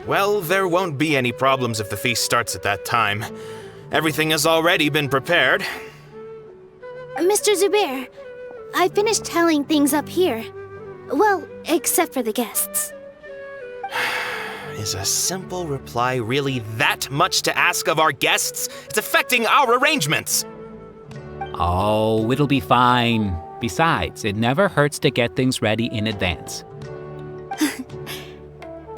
Well, there won't be any problems if the feast starts at that time. Everything has already been prepared. Mr. Zubair, I finished tallying things up here. Well, except for the guests. Is a simple reply really that much to ask of our guests? It's affecting our arrangements. Oh, it'll be fine. Besides, it never hurts to get things ready in advance.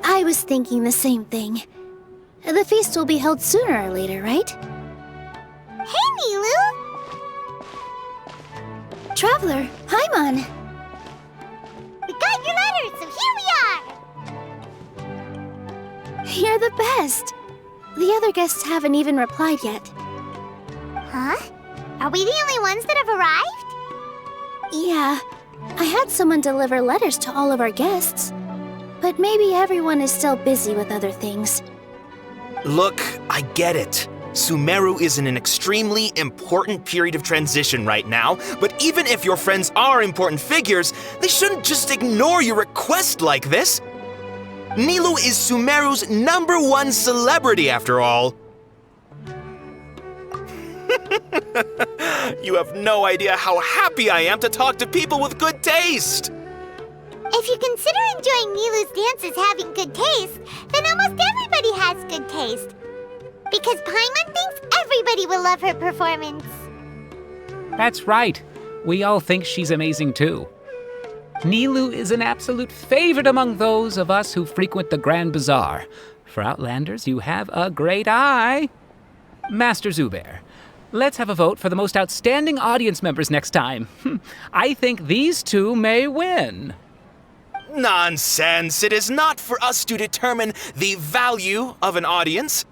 I was thinking the same thing. The feast will be held sooner or later, right? Hey, Nilou! Traveler, Paimon! We got your letters, so here we are! You're the best! The other guests haven't even replied yet. Huh? Are we the only ones that have arrived? Yeah, I had someone deliver letters to all of our guests. But maybe everyone is still busy with other things. Look, I get it. Sumeru is in an extremely important period of transition right now, but even if your friends are important figures, they shouldn't just ignore your request like this. Nilou is Sumeru's #1 celebrity, after all. You have no idea how happy I am to talk to people with good taste. If you consider enjoying Nilou's dances having good taste, then almost everybody has good taste. Because Paimon thinks everybody will love her performance. That's right. We all think she's amazing too. Nilou is an absolute favorite among those of us who frequent the Grand Bazaar. For Outlanders, you have a great eye. Master Zubair, let's have a vote for the most outstanding audience members next time. I think these two may win. Nonsense! It is not for us to determine the value of an audience.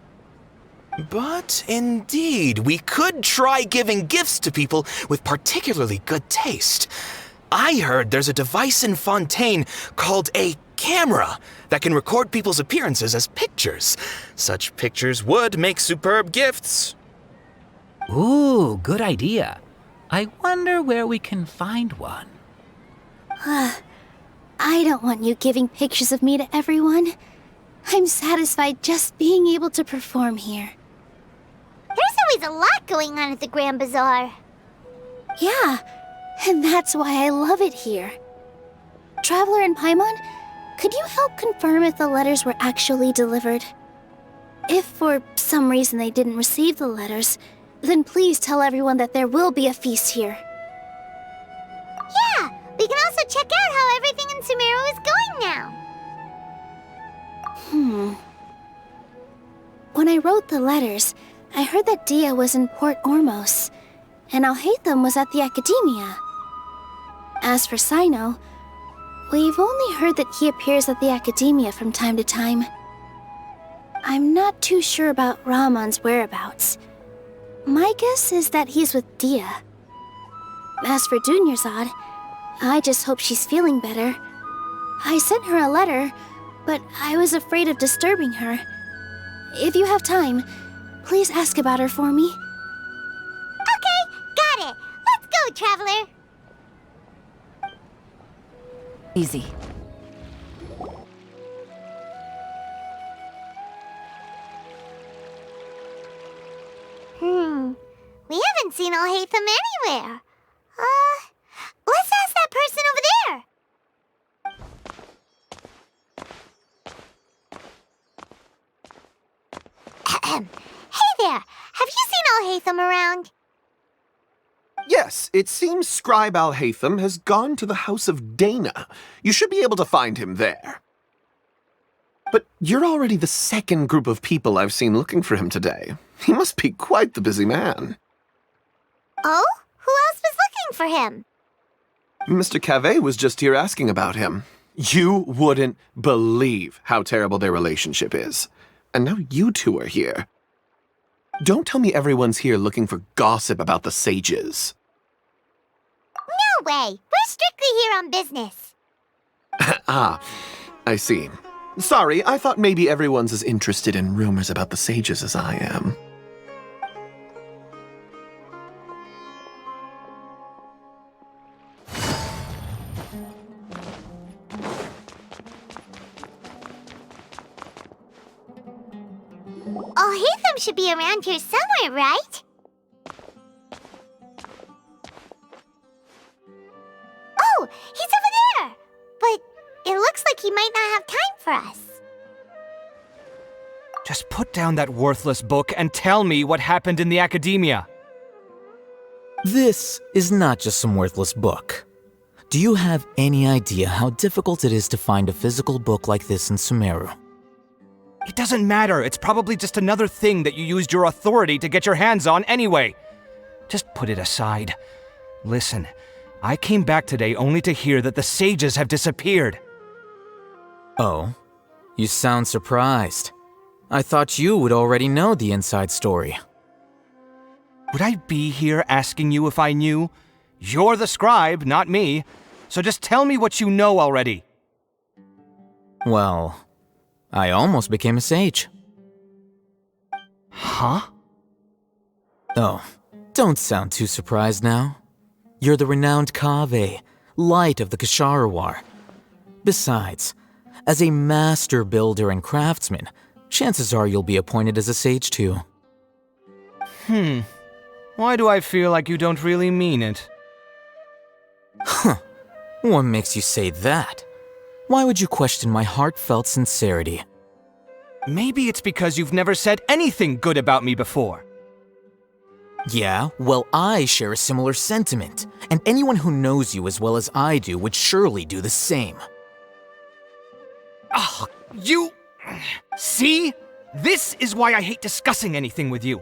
But indeed, we could try giving gifts to people with particularly good taste. I heard there's a device in Fontaine called a camera that can record people's appearances as pictures. Such pictures would make superb gifts. Ooh, good idea. I wonder where we can find one. I don't want you giving pictures of me to everyone. I'm satisfied just being able to perform here. There's always a lot going on at the Grand Bazaar. Yeah, and that's why I love it here. Traveler and Paimon, could you help confirm if the letters were actually delivered? If for some reason they didn't receive the letters, then please tell everyone that there will be a feast here. Yeah, we can also check out how everything in Sumeru is going now. When I wrote the letters, I heard that Dia was in Port Ormos, and Alhaitham was at the Academia. As for Sino, we've only heard that he appears at the Academia from time to time. I'm not too sure about Rahman's whereabouts. My guess is that he's with Dia. As for Dunyarzad, I just hope she's feeling better. I sent her a letter, but I was afraid of disturbing her. If you have time, please ask about her for me. Okay, got it. Let's go, Traveler. Easy. We haven't seen Alhaitham anywhere. Let's ask that person over there. Hey there, have you seen Alhaitham around? Yes, it seems Scribe Alhaitham has gone to the House of Dana. You should be able to find him there. But you're already the second group of people I've seen looking for him today. He must be quite the busy man. Oh? Who else was looking for him? Mr. Cavey was just here asking about him. You wouldn't believe how terrible their relationship is. And now you two are here. Don't tell me everyone's here looking for gossip about the sages. No way! We're strictly here on business. Ah, I see. Sorry, I thought maybe everyone's as interested in rumors about the sages as I am. Alhaitham should be around here somewhere, right? Oh, he's over there! But it looks like he might not have time for us. Just put down that worthless book and tell me what happened in the academia. This is not just some worthless book. Do you have any idea how difficult it is to find a physical book like this in Sumeru? It doesn't matter. It's probably just another thing that you used your authority to get your hands on anyway. Just put it aside. Listen, I came back today only to hear that the sages have disappeared. Oh, you sound surprised. I thought you would already know the inside story. Would I be here asking you if I knew? You're the scribe, not me. So just tell me what you know already. Well, I almost became a sage. Huh? Oh, don't sound too surprised now. You're the renowned Kaveh, light of the Ksharawar. Besides, as a master builder and craftsman, chances are you'll be appointed as a sage too. Why do I feel like you don't really mean it? What makes you say that? Why would you question my heartfelt sincerity? Maybe it's because you've never said anything good about me before. Yeah, well, I share a similar sentiment, and anyone who knows you as well as I do would surely do the same. You... See? This is why I hate discussing anything with you.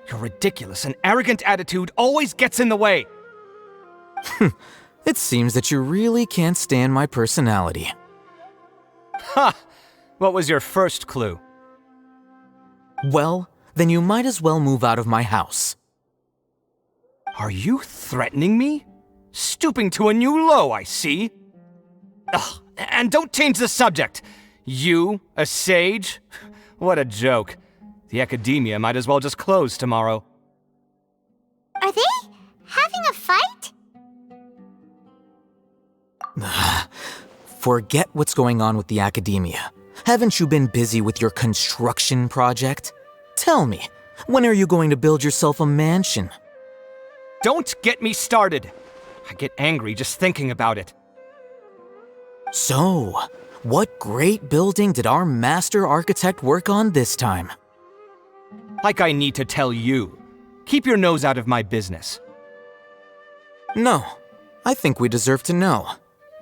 Your ridiculous and arrogant attitude always gets in the way. It seems that you really can't stand my personality. Ha! What was your first clue? Well, then you might as well move out of my house. Are you threatening me? Stooping to a new low, I see. Ugh, and don't change the subject. You, a sage? What a joke. The academia might as well just close tomorrow. Are they having a fight? Forget what's going on with the academia. Haven't you been busy with your construction project? Tell me, when are you going to build yourself a mansion? Don't get me started. I get angry just thinking about it. So, what great building did our master architect work on this time? Like I need to tell you. Keep your nose out of my business. No, I think we deserve to know.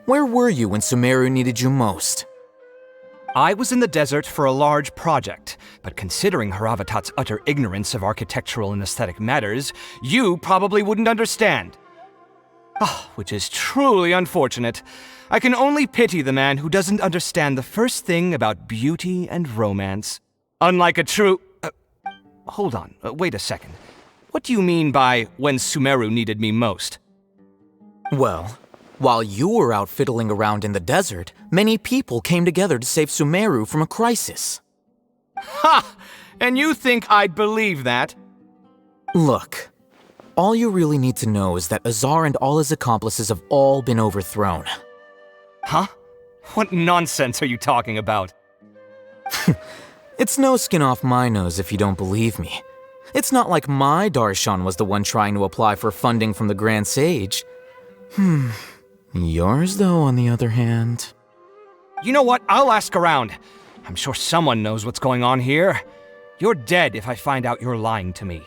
Where were you when Sumeru needed you most? I was in the desert for a large project, but considering Haravatat's utter ignorance of architectural and aesthetic matters, you probably wouldn't understand. Which is truly unfortunate. I can only pity the man who doesn't understand the first thing about beauty and romance. Unlike a true... hold on, wait a second. What do you mean by when Sumeru needed me most? Well, while you were out fiddling around in the desert, many people came together to save Sumeru from a crisis. Ha! And you think I'd believe that? Look, all you really need to know is that Azar and all his accomplices have all been overthrown. Huh? What nonsense are you talking about? It's no skin off my nose if you don't believe me. It's not like my Darshan was the one trying to apply for funding from the Grand Sage. Yours, though, on the other hand... You know what? I'll ask around. I'm sure someone knows what's going on here. You're dead if I find out you're lying to me.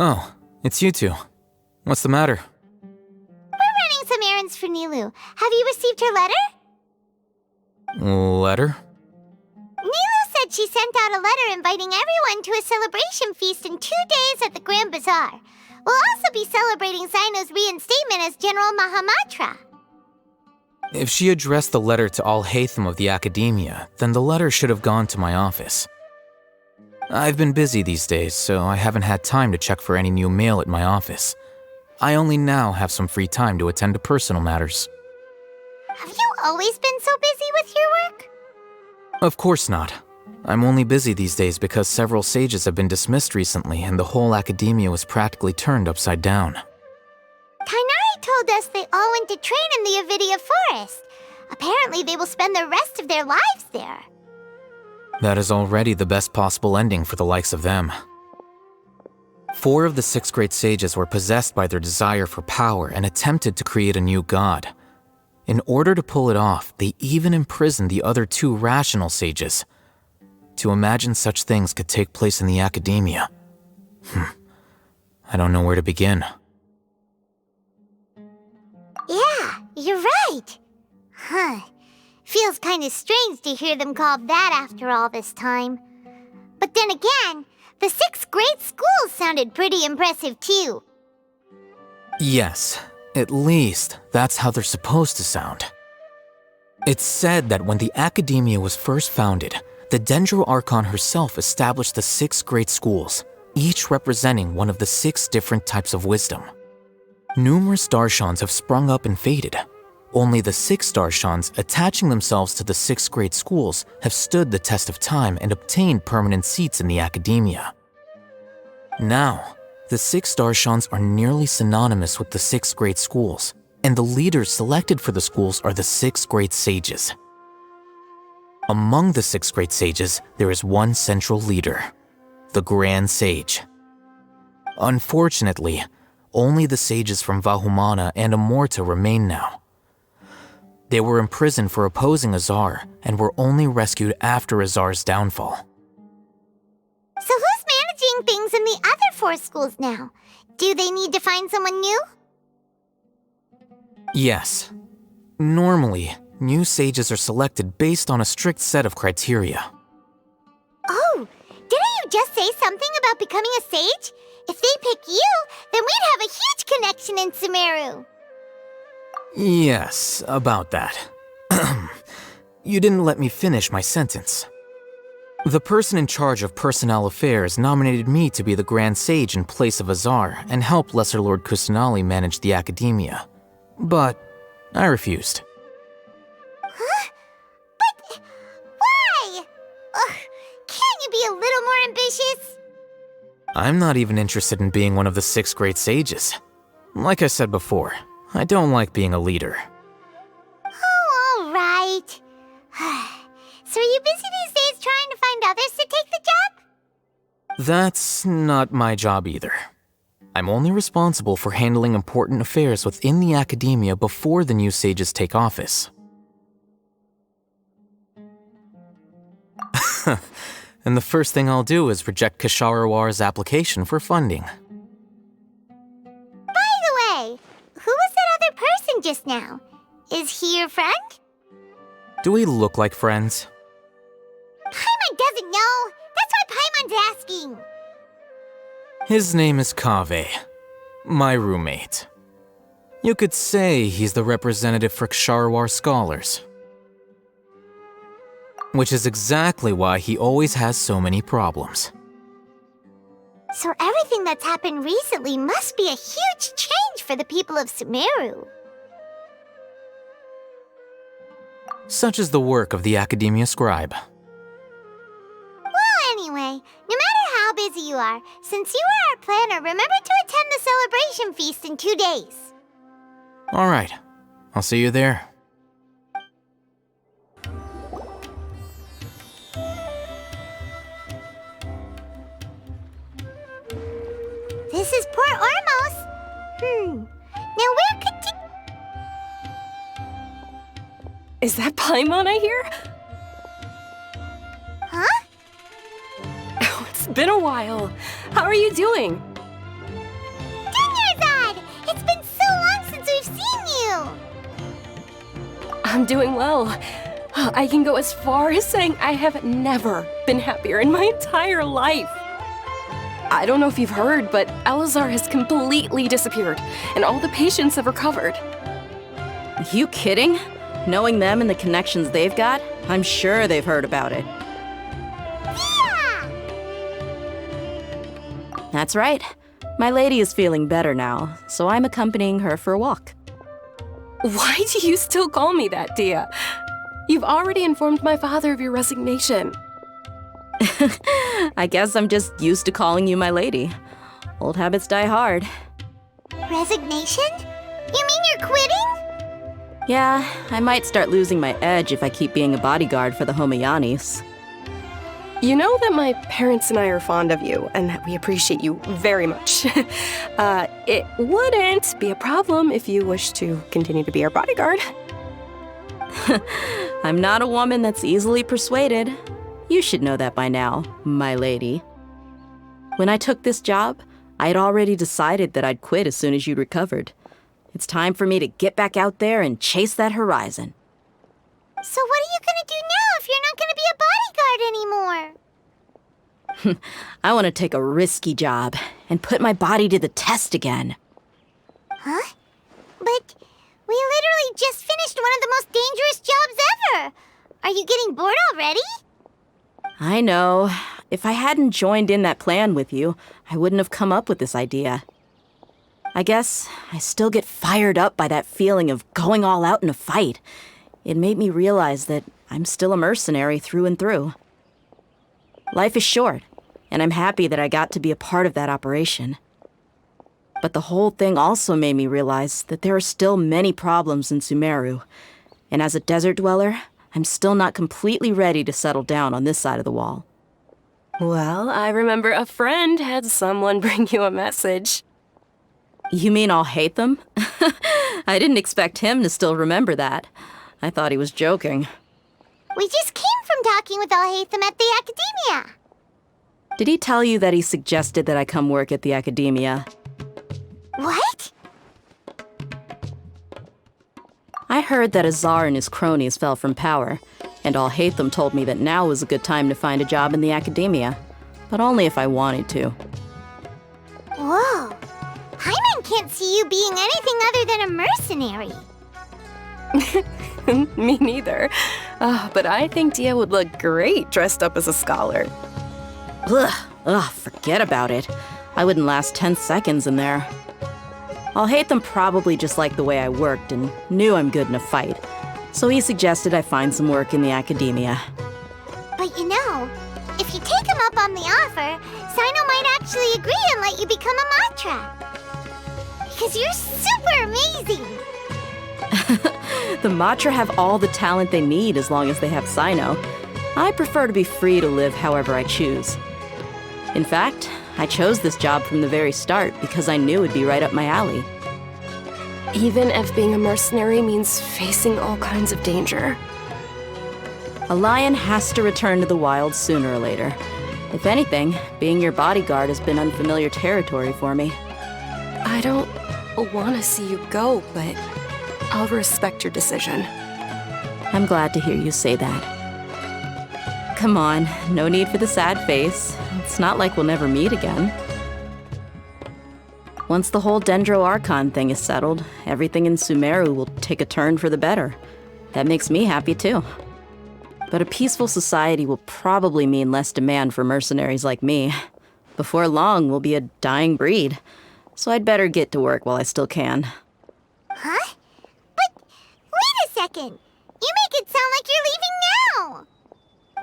Oh, it's you two. What's the matter? We're running some errands for Nilu. Have you received her letter? Letter? Nilu said she sent out a letter inviting everyone to a celebration feast in 2 days at the Grand Bazaar. We'll also be celebrating Zaino's reinstatement as General Mahamatra. If she addressed the letter to Alhaitham of the Academia, then the letter should have gone to my office. I've been busy these days, so I haven't had time to check for any new mail at my office. I only now have some free time to attend to personal matters. Have you always been so busy with your work? Of course not. I'm only busy these days because several sages have been dismissed recently and the whole academia was practically turned upside down. Kainari told us they all went to train in the Avidia Forest. Apparently they will spend the rest of their lives there. That is already the best possible ending for the likes of them. 4 of the 6 great sages were possessed by their desire for power and attempted to create a new god. In order to pull it off, they even imprisoned the other 2 rational sages. To imagine such things could take place in the academia. I don't know where to begin. Yeah, you're right. Feels kinda strange to hear them called that after all this time. But then again, the 6 great schools sounded pretty impressive too. Yes, at least that's how they're supposed to sound. It's said that when the academia was first founded, the Dendro Archon herself established the 6 great schools, each representing one of the 6 different types of wisdom. Numerous Darshans have sprung up and faded. Only the 6 Darshans attaching themselves to the 6 great schools have stood the test of time and obtained permanent seats in the academia. Now, the 6 Darshans are nearly synonymous with the 6 great schools, and the leaders selected for the schools are the 6 great sages. Among the 6 great sages, there is one central leader, the Grand Sage. Unfortunately, only the sages from Vahumana and Amorta remain now. They were imprisoned for opposing Azar and were only rescued after Azar's downfall. So who's managing things in the other 4 schools now? Do they need to find someone new? Yes. Normally, new sages are selected based on a strict set of criteria. Oh, didn't you just say something about becoming a sage? If they pick you, then we'd have a huge connection in Sumeru. Yes, about that. You didn't let me finish my sentence. The person in charge of personnel affairs nominated me to be the Grand Sage in place of Azar and help Lesser Lord Kusanali manage the academia. But I refused. Huh? But why? Can't you be a little more ambitious? I'm not even interested in being one of the 6 great sages. Like I said before, I don't like being a leader. Oh, all right. So are you busy these days trying to find others to take the job? That's not my job either. I'm only responsible for handling important affairs within the academia before the new sages take office. And the first thing I'll do is reject Kasharawar's application for funding. By the way, who was that other person just now? Is he your friend? Do we look like friends? Paimon doesn't know. That's why Paimon's asking. His name is Kaveh, my roommate. You could say he's the representative for Ksharawar scholars. Which is exactly why he always has so many problems. So everything that's happened recently must be a huge change for the people of Sumeru. Such is the work of the Academia Scribe. Well, anyway, no matter how busy you are, since you are our planner, remember to attend the celebration feast in 2 days. All right, I'll see you there. This is Port Ormos. Now where could Is that Paimon I hear? Huh? Oh, it's been a while. How are you doing? Dunyarzad! It's been so long since we've seen you! I'm doing well. I can go as far as saying I have never been happier in my entire life. I don't know if you've heard, but Elazar has completely disappeared, and all the patients have recovered. You kidding? Knowing them and the connections they've got, I'm sure they've heard about it. Yeah! That's right. My lady is feeling better now, so I'm accompanying her for a walk. Why do you still call me that, Dia? You've already informed my father of your resignation. I guess I'm just used to calling you my lady. Old habits die hard. Resignation? You mean you're quitting? Yeah, I might start losing my edge if I keep being a bodyguard for the Homayanis. You know that my parents and I are fond of you, and that we appreciate you very much. It wouldn't be a problem if you wish to continue to be our bodyguard. I'm not a woman that's easily persuaded. You should know that by now, my lady. When I took this job, I had already decided that I'd quit as soon as you'd recovered. It's time for me to get back out there and chase that horizon. So what are you gonna do now if you're not gonna be a bodyguard anymore? I want to take a risky job and put my body to the test again. Huh? But we literally just finished one of the most dangerous jobs ever! Are you getting bored already? I know. If I hadn't joined in that plan with you, I wouldn't have come up with this idea. I guess I still get fired up by that feeling of going all out in a fight. It made me realize that I'm still a mercenary through and through. Life is short, and I'm happy that I got to be a part of that operation. But the whole thing also made me realize that there are still many problems in Sumeru, and as a desert dweller, I'm still not completely ready to settle down on this side of the wall. Well, I remember a friend had someone bring you a message. You mean I'll hate them? I didn't expect him to still remember that. I thought he was joking. We just came from talking with Al-Haytham at the Academia. Did he tell you that he suggested that I come work at the Academia? What? I heard that Azar and his cronies fell from power, and Al-Haytham told me that now was a good time to find a job in the Academia, but only if I wanted to. Whoa. Hyman can't see you being anything other than a mercenary. Me neither. But I think Dia would look great dressed up as a scholar. Ugh, forget about it. I wouldn't last 10 seconds in there. Al-Haytham probably just liked the way I worked and knew I'm good in a fight, so he suggested I find some work in the Academia. But you know, if you take him up on the offer, Sino might actually agree and let you become a Matra. Because you're super amazing! The Matra have all the talent they need as long as they have Sino. I prefer to be free to live however I choose. In fact, I chose this job from the very start because I knew it'd be right up my alley. Even if being a mercenary means facing all kinds of danger. A lion has to return to the wild sooner or later. If anything, being your bodyguard has been unfamiliar territory for me. I don't want to see you go, but I'll respect your decision. I'm glad to hear you say that. Come on, no need for the sad face. It's not like we'll never meet again. Once the whole Dendro Archon thing is settled, everything in Sumeru will take a turn for the better. That makes me happy too. But a peaceful society will probably mean less demand for mercenaries like me. Before long, we'll be a dying breed. So I'd better get to work while I still can. Huh? But wait a second! You make it sound like you're leaving now!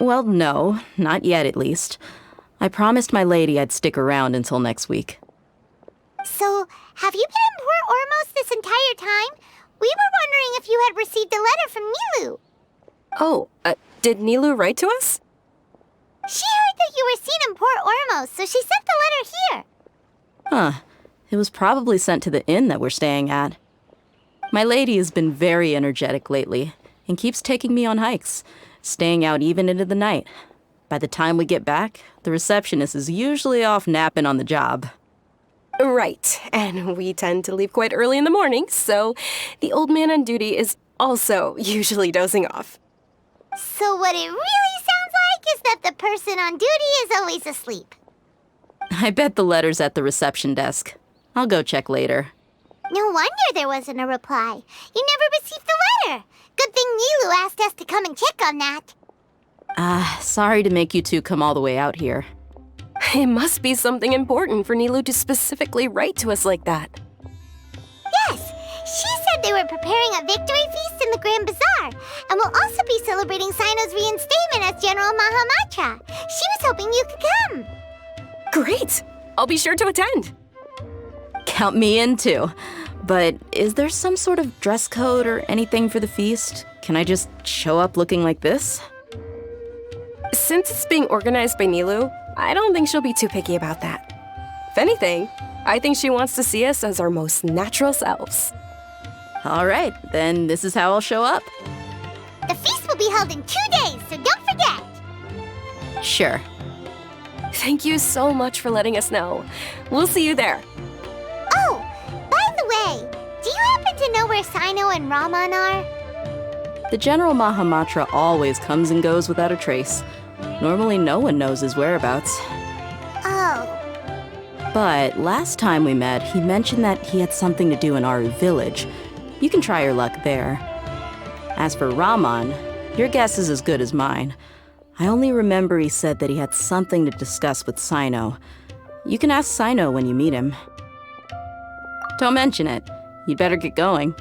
Well, no, not yet at least. I promised my lady I'd stick around until next week. So, have you been in Port Ormos this entire time? We were wondering if you had received a letter from Nilu. Oh, did Nilu write to us? She heard that you were seen in Port Ormos, so she sent the letter here. Huh. It was probably sent to the inn that we're staying at. My lady has been very energetic lately and keeps taking me on hikes, staying out even into the night. By the time we get back, the receptionist is usually off napping on the job. Right, and we tend to leave quite early in the morning, so the old man on duty is also usually dozing off. So what it really sounds like is that the person on duty is always asleep. I bet the letter's at the reception desk. I'll go check later. No wonder there wasn't a reply. You never received the letter. Good thing Nilu asked us to come and check on that. Sorry to make you two come all the way out here. It must be something important for Nilou to specifically write to us like that. Yes, she said they were preparing a victory feast in the Grand Bazaar, and will also be celebrating Sino's reinstatement as General Mahamatra. She was hoping you could come. Great! I'll be sure to attend. Count me in too. But is there some sort of dress code or anything for the feast? Can I just show up looking like this? Since it's being organized by Nilou, I don't think she'll be too picky about that. If anything, I think she wants to see us as our most natural selves. All right, then this is how I'll show up. The feast will be held in 2 days, so don't forget. Sure. Thank you so much for letting us know. We'll see you there. Oh, by the way, do you happen to know where Sino and Raman are? The General Mahamatra always comes and goes without a trace. Normally no one knows his whereabouts. Oh. But last time we met, he mentioned that he had something to do in Aru Village. You can try your luck there. As for Raman, your guess is as good as mine. I only remember he said that he had something to discuss with Sino. You can ask Sino when you meet him. Don't mention it. You'd better get going.